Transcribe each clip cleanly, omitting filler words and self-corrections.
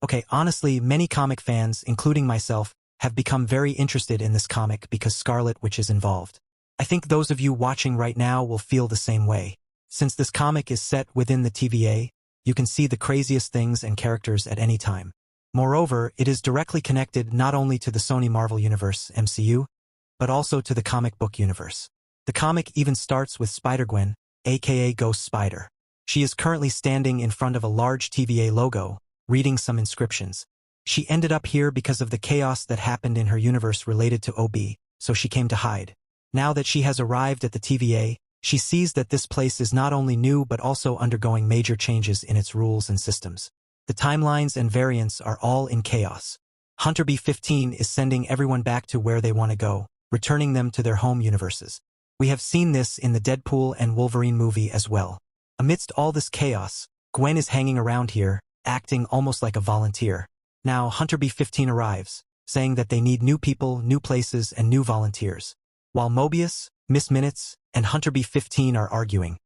Okay, honestly, many comic fans, including myself, have become very interested in this comic because Scarlet Witch is involved. I think those of you watching right now will feel the same way. Since this comic is set within the TVA, you can see the craziest things and characters at any time. Moreover, it is directly connected not only to the Sony Marvel Universe, MCU, but also to the comic book universe. The comic even starts with Spider-Gwen, aka Ghost Spider. She is currently standing in front of a large TVA logo, reading some inscriptions. She ended up here because of the chaos that happened in her universe related to OB, so she came to hide. Now that she has arrived at the TVA, she sees that this place is not only new but also undergoing major changes in its rules and systems. The timelines and variants are all in chaos. Hunter B-15 is sending everyone back to where they want to go, returning them to their home universes. We have seen this in the Deadpool and Wolverine movie as well. Amidst all this chaos, Gwen is hanging around here, acting almost like a volunteer. Now Hunter B-15 arrives, saying that they need new people, new places, and new volunteers. While Mobius, Miss Minutes, and Hunter B-15 are arguing,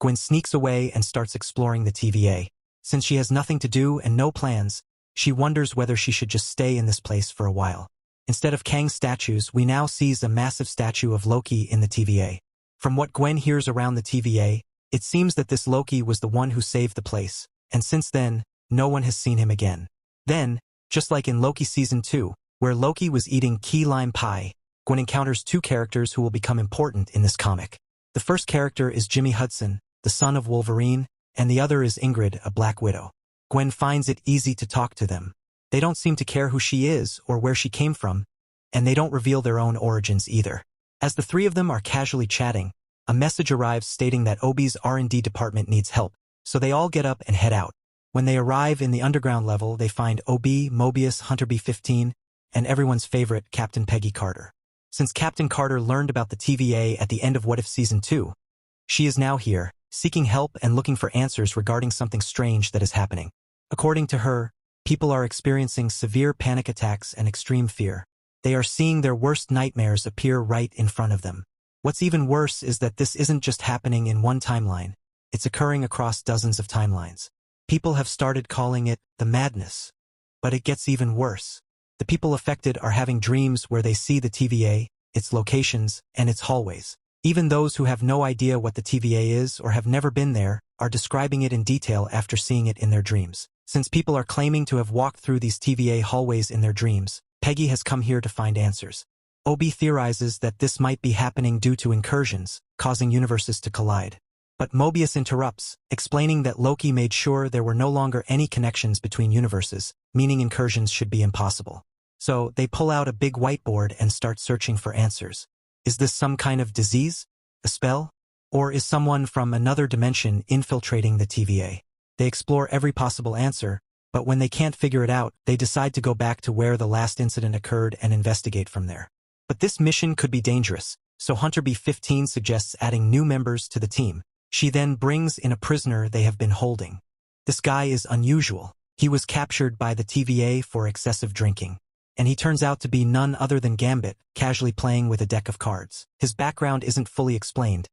Gwen sneaks away and starts exploring the TVA. Since she has nothing to do and no plans, she wonders whether she should just stay in this place for a while. Instead of Kang's statues, we now sees a massive statue of Loki in the TVA. From what Gwen hears around the TVA, it seems that this Loki was the one who saved the place, and since then, no one has seen him again. Then, just like in Loki Season 2, where Loki was eating key lime pie, Gwen encounters two characters who will become important in this comic. The first character is Jimmy Hudson, the son of Wolverine, and the other is Ingrid, a Black Widow. Gwen finds it easy to talk to them. They don't seem to care who she is or where she came from, and they don't reveal their own origins either. As the three of them are casually chatting, a message arrives stating that OB's R&D department needs help, so they all get up and head out. When they arrive in the underground level, they find OB, Mobius, Hunter B-15, and everyone's favorite, Captain Peggy Carter. Since Captain Carter learned about the TVA at the end of What If Season 2, she is now here, seeking help and looking for answers regarding something strange that is happening. According to her, people are experiencing severe panic attacks and extreme fear. They are seeing their worst nightmares appear right in front of them. What's even worse is that this isn't just happening in one timeline, it's occurring across dozens of timelines. People have started calling it the madness. But it gets even worse. The people affected are having dreams where they see the TVA, its locations, and its hallways. Even those who have no idea what the TVA is or have never been there are describing it in detail after seeing it in their dreams. Since people are claiming to have walked through these TVA hallways in their dreams, Peggy has come here to find answers. OB theorizes that this might be happening due to incursions, causing universes to collide. But Mobius interrupts, explaining that Loki made sure there were no longer any connections between universes, meaning incursions should be impossible. So they pull out a big whiteboard and start searching for answers. Is this some kind of disease? A spell? Or is someone from another dimension infiltrating the TVA? They explore every possible answer, but when they can't figure it out, they decide to go back to where the last incident occurred and investigate from there. But this mission could be dangerous, so Hunter B-15 suggests adding new members to the team. She then brings in a prisoner they have been holding. This guy is unusual. He was captured by the TVA for excessive drinking. And he turns out to be none other than Gambit, casually playing with a deck of cards. His background isn't fully explained,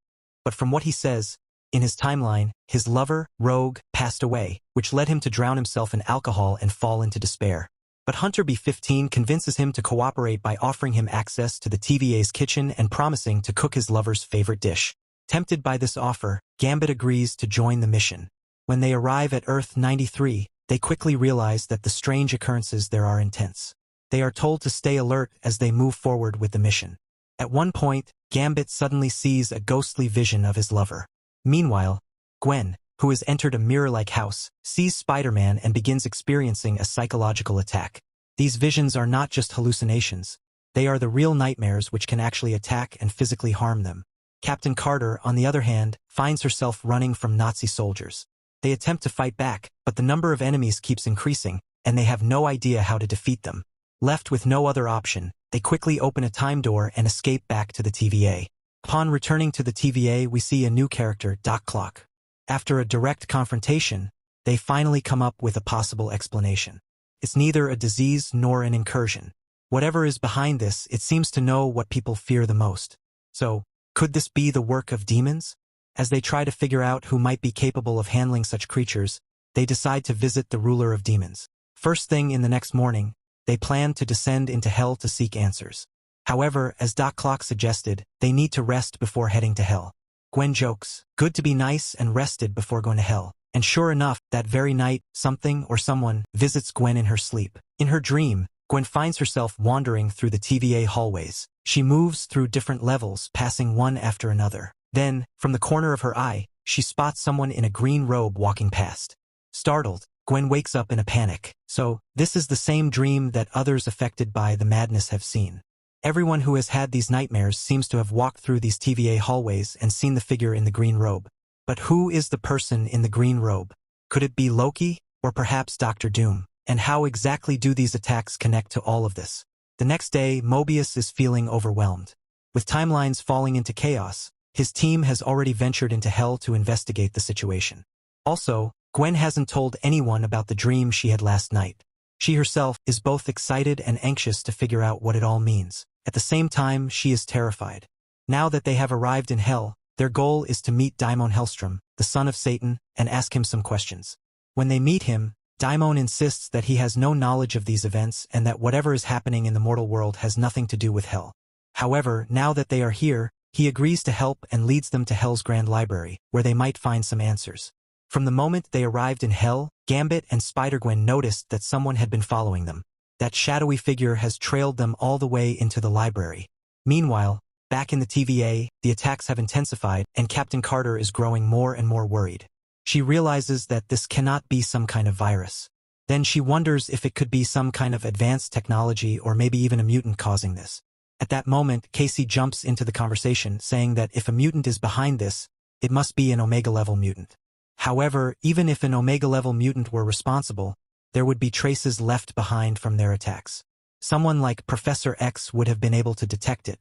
but from what he says, in his timeline, his lover, Rogue, passed away, which led him to drown himself in alcohol and fall into despair. But Hunter B-15 convinces him to cooperate by offering him access to the TVA's kitchen and promising to cook his lover's favorite dish. Tempted by this offer, Gambit agrees to join the mission. When they arrive at Earth 93, they quickly realize that the strange occurrences there are intense. They are told to stay alert as they move forward with the mission. At one point, Gambit suddenly sees a ghostly vision of his lover. Meanwhile, Gwen, who has entered a mirror-like house, sees Spider-Man and begins experiencing a psychological attack. These visions are not just hallucinations. They are the real nightmares which can actually attack and physically harm them. Captain Carter, on the other hand, finds herself running from Nazi soldiers. They attempt to fight back, but the number of enemies keeps increasing, and they have no idea how to defeat them. Left with no other option, they quickly open a time door and escape back to the TVA. Upon returning to the TVA, we see a new character, Doc Clock. After a direct confrontation, they finally come up with a possible explanation. It's neither a disease nor an incursion. Whatever is behind this, it seems to know what people fear the most. So, could this be the work of demons? As they try to figure out who might be capable of handling such creatures, they decide to visit the ruler of demons. First thing in the next morning, they plan to descend into hell to seek answers. However, as Doc Clock suggested, they need to rest before heading to hell. Gwen jokes, "Good to be nice and rested before going to hell." And sure enough, that very night, something or someone visits Gwen in her sleep. In her dream, Gwen finds herself wandering through the TVA hallways. She moves through different levels, passing one after another. Then, from the corner of her eye, she spots someone in a green robe walking past. Startled, Gwen wakes up in a panic. So, this is the same dream that others affected by the madness have seen. Everyone who has had these nightmares seems to have walked through these TVA hallways and seen the figure in the green robe. But who is the person in the green robe? Could it be Loki, or perhaps Dr. Doom? And how exactly do these attacks connect to all of this? The next day, Mobius is feeling overwhelmed. With timelines falling into chaos, his team has already ventured into hell to investigate the situation. Also, Gwen hasn't told anyone about the dream she had last night. She herself is both excited and anxious to figure out what it all means. At the same time, she is terrified. Now that they have arrived in hell, their goal is to meet Daimon Hellstrom, the son of Satan, and ask him some questions. When they meet him, Daimon insists that he has no knowledge of these events and that whatever is happening in the mortal world has nothing to do with hell. However, now that they are here, he agrees to help and leads them to Hell's Grand Library, where they might find some answers. From the moment they arrived in Hell, Gambit and Spider-Gwen noticed that someone had been following them. That shadowy figure has trailed them all the way into the library. Meanwhile, back in the TVA, the attacks have intensified and Captain Carter is growing more and more worried. She realizes that this cannot be some kind of virus. Then she wonders if it could be some kind of advanced technology or maybe even a mutant causing this. At that moment, Casey jumps into the conversation, saying that if a mutant is behind this, it must be an Omega-level mutant. However, even if an Omega-level mutant were responsible, there would be traces left behind from their attacks. Someone like Professor X would have been able to detect it.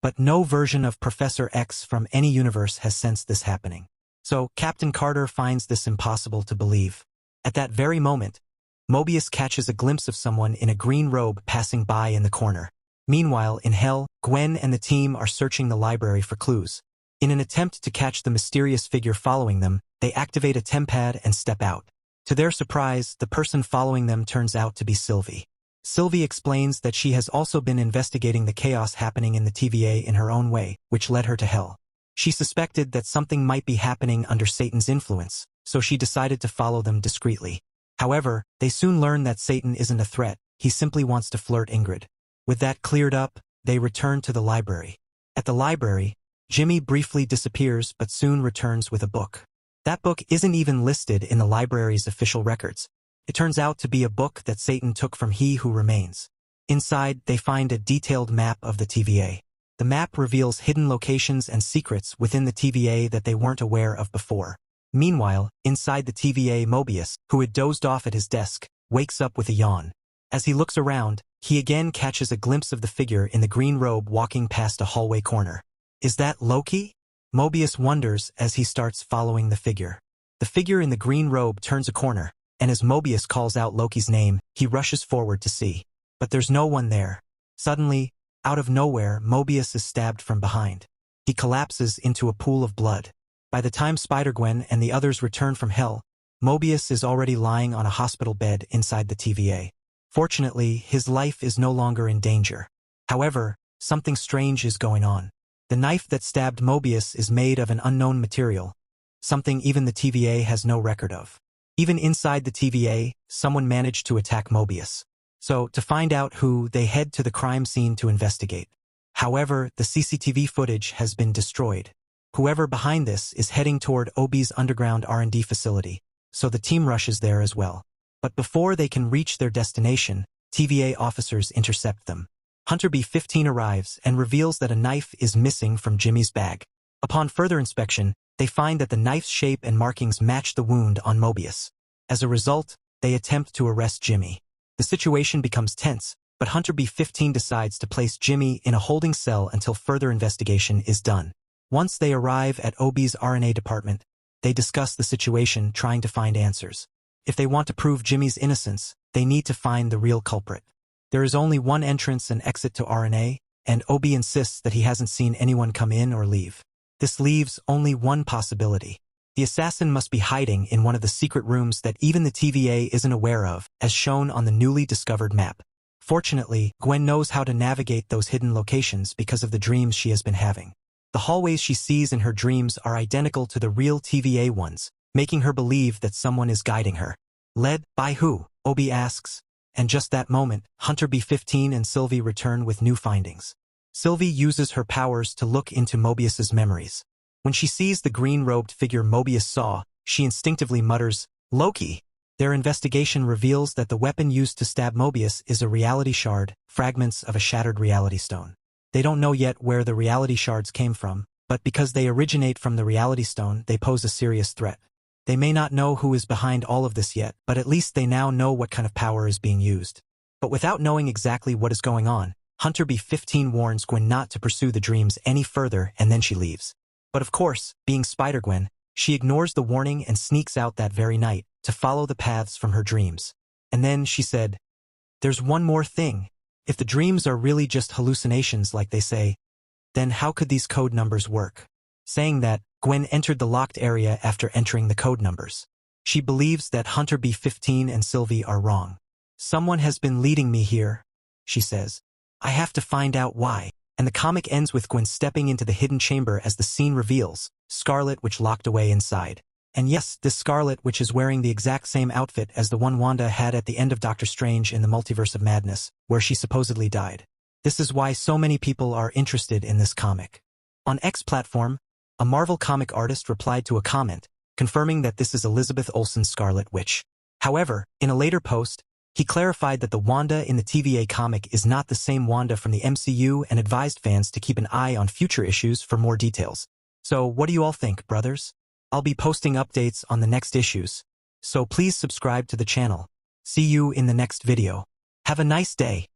But no version of Professor X from any universe has sensed this happening. So, Captain Carter finds this impossible to believe. At that very moment, Mobius catches a glimpse of someone in a green robe passing by in the corner. Meanwhile, in Hell, Gwen and the team are searching the library for clues. In an attempt to catch the mysterious figure following them, they activate a tempad and step out. To their surprise, the person following them turns out to be Sylvie. Sylvie explains that she has also been investigating the chaos happening in the TVA in her own way, which led her to Hell. She suspected that something might be happening under Satan's influence, so she decided to follow them discreetly. However, they soon learn that Satan isn't a threat, he simply wants to flirt Ingrid. With that cleared up, they return to the library. At the library, Jimmy briefly disappears but soon returns with a book. That book isn't even listed in the library's official records. It turns out to be a book that Satan took from He Who Remains. Inside, they find a detailed map of the TVA. The map reveals hidden locations and secrets within the TVA that they weren't aware of before. Meanwhile, inside the TVA, Mobius, who had dozed off at his desk, wakes up with a yawn. As he looks around, he again catches a glimpse of the figure in the green robe walking past a hallway corner. Is that Loki? Mobius wonders as he starts following the figure. The figure in the green robe turns a corner, and as Mobius calls out Loki's name, he rushes forward to see. But there's no one there. Suddenly, out of nowhere, Mobius is stabbed from behind. He collapses into a pool of blood. By the time Spider-Gwen and the others return from Hell, Mobius is already lying on a hospital bed inside the TVA. Fortunately, his life is no longer in danger. However, something strange is going on. The knife that stabbed Mobius is made of an unknown material, something even the TVA has no record of. Even inside the TVA, someone managed to attack Mobius. So, to find out who, they head to the crime scene to investigate. However, the CCTV footage has been destroyed. Whoever behind this is heading toward OB's underground R&D facility, so the team rushes there as well. But before they can reach their destination, TVA officers intercept them. Hunter B-15 arrives and reveals that a knife is missing from Jimmy's bag. Upon further inspection, they find that the knife's shape and markings match the wound on Mobius. As a result, they attempt to arrest Jimmy. The situation becomes tense, but Hunter B-15 decides to place Jimmy in a holding cell until further investigation is done. Once they arrive at OB's RNA department, they discuss the situation, trying to find answers. If they want to prove Jimmy's innocence, they need to find the real culprit. There is only one entrance and exit to RNA, and OB insists that he hasn't seen anyone come in or leave. This leaves only one possibility. The assassin must be hiding in one of the secret rooms that even the TVA isn't aware of, as shown on the newly discovered map. Fortunately, Gwen knows how to navigate those hidden locations because of the dreams she has been having. The hallways she sees in her dreams are identical to the real TVA ones, making her believe that someone is guiding her. Led by who? Obi asks. And just that moment, Hunter B-15 and Sylvie return with new findings. Sylvie uses her powers to look into Mobius's memories. When she sees the green-robed figure Mobius saw, she instinctively mutters, "Loki!" Their investigation reveals that the weapon used to stab Mobius is a reality shard, fragments of a shattered reality stone. They don't know yet where the reality shards came from, but because they originate from the reality stone, they pose a serious threat. They may not know who is behind all of this yet, but at least they now know what kind of power is being used. But without knowing exactly what is going on, Hunter B-15 warns Gwen not to pursue the dreams any further, and then she leaves. But of course, being Spider-Gwen, she ignores the warning and sneaks out that very night to follow the paths from her dreams. And then she said, "There's one more thing. If the dreams are really just hallucinations like they say, then how could these code numbers work?" Saying that, Gwen entered the locked area after entering the code numbers. She believes that Hunter B-15 and Sylvie are wrong. "Someone has been leading me here," she says. "I have to find out why." And the comic ends with Gwen stepping into the hidden chamber as the scene reveals Scarlet, which locked away inside. And yes, this Scarlet, which is wearing the exact same outfit as the one Wanda had at the end of Doctor Strange in the Multiverse of Madness, where she supposedly died. This is why so many people are interested in this comic. On X platform, a Marvel comic artist replied to a comment, confirming that this is Elizabeth Olsen's Scarlet Witch. However, in a later post, he clarified that the Wanda in the TVA comic is not the same Wanda from the MCU and advised fans to keep an eye on future issues for more details. So what do you all think, brothers? I'll be posting updates on the next issues, so please subscribe to the channel. See you in the next video. Have a nice day.